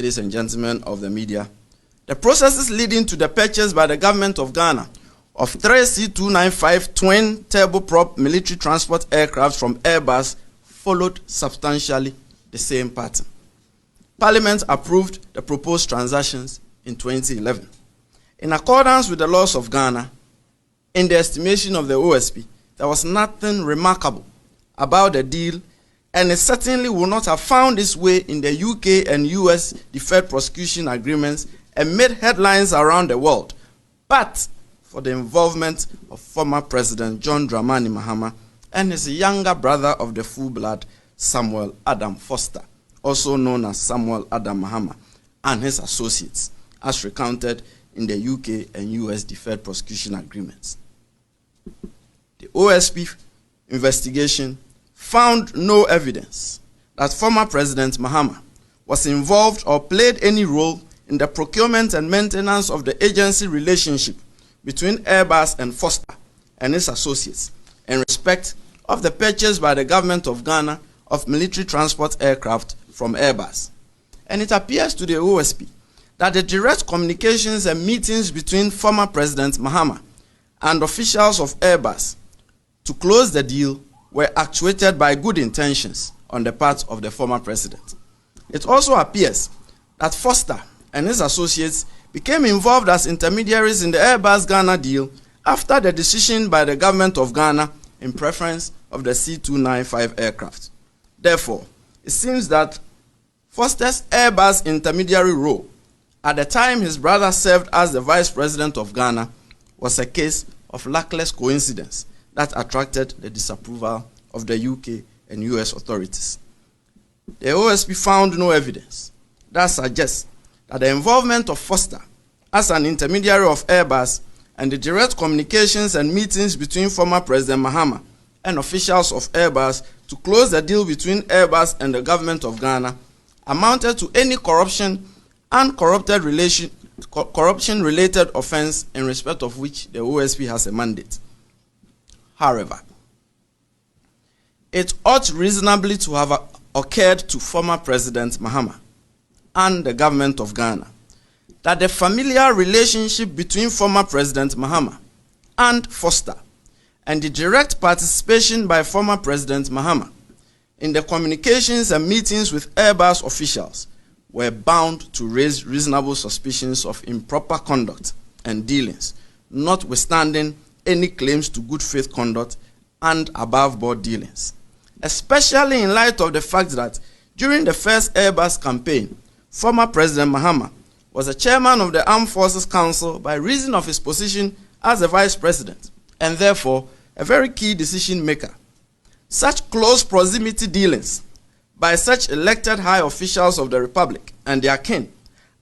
ladies and gentlemen of the media, the processes leading to the purchase by the government of Ghana of 3 C-295 twin turboprop military transport aircraft from Airbus followed substantially the same pattern. Parliament approved the proposed transactions in 2011. In accordance with the laws of Ghana, in the estimation of the OSP, there was nothing remarkable about the deal, and it certainly would not have found its way in the UK and US deferred prosecution agreements and made headlines around the world, but for the involvement of former President John Dramani Mahama and his younger brother of the full blood, Samuel Adam Foster, also known as Samuel Adam Mahama, and his associates, as recounted in the UK and US deferred prosecution agreements. The OSP investigation found no evidence that former President Mahama was involved or played any role in the procurement and maintenance of the agency relationship between Airbus and Foster and his associates in respect of the purchase by the government of Ghana of military transport aircraft from Airbus. And it appears to the OSP that the direct communications and meetings between former President Mahama and officials of Airbus to close the deal were actuated by good intentions on the part of the former president. It also appears that Foster and his associates became involved as intermediaries in the Airbus Ghana deal after the decision by the government of Ghana in preference of the C-295 aircraft. Therefore, it seems that Foster's Airbus intermediary role at the time his brother served as the vice president of Ghana was a case of luckless coincidence that attracted the disapproval of the UK and US authorities. The OSP found no evidence that suggests that the involvement of Foster as an intermediary of Airbus and the direct communications and meetings between former President Mahama and officials of Airbus to close the deal between Airbus and the government of Ghana amounted to any corruption and corruption-related offense in respect of which the OSP has a mandate. However, it ought reasonably to have occurred to former President Mahama and the government of Ghana that the familiar relationship between former President Mahama and Foster and the direct participation by former President Mahama in the communications and meetings with Airbus officials were bound to raise reasonable suspicions of improper conduct and dealings, notwithstanding any claims to good faith conduct and above-board dealings, especially in light of the fact that during the first Airbus campaign, former President Mahama was a chairman of the Armed Forces Council by reason of his position as a vice president, and therefore a very key decision maker. Such close proximity dealings by such elected high officials of the Republic and their kin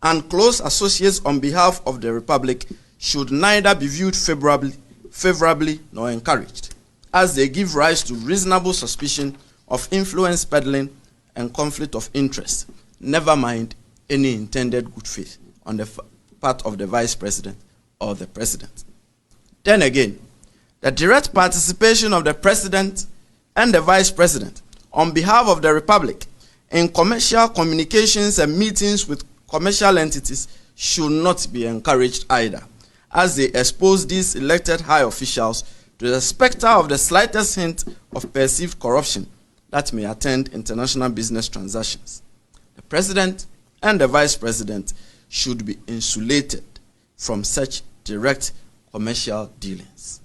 and close associates on behalf of the Republic should neither be viewed favorably nor encouraged, as they give rise to reasonable suspicion of influence peddling and conflict of interest, never mind any intended good faith on the part of the vice president or the president. Then again, the direct participation of the president and the vice president on behalf of the Republic in commercial communications and meetings with commercial entities should not be encouraged either, as they expose these elected high officials to the specter of the slightest hint of perceived corruption that may attend international business transactions. The president and the vice president should be insulated from such direct commercial dealings.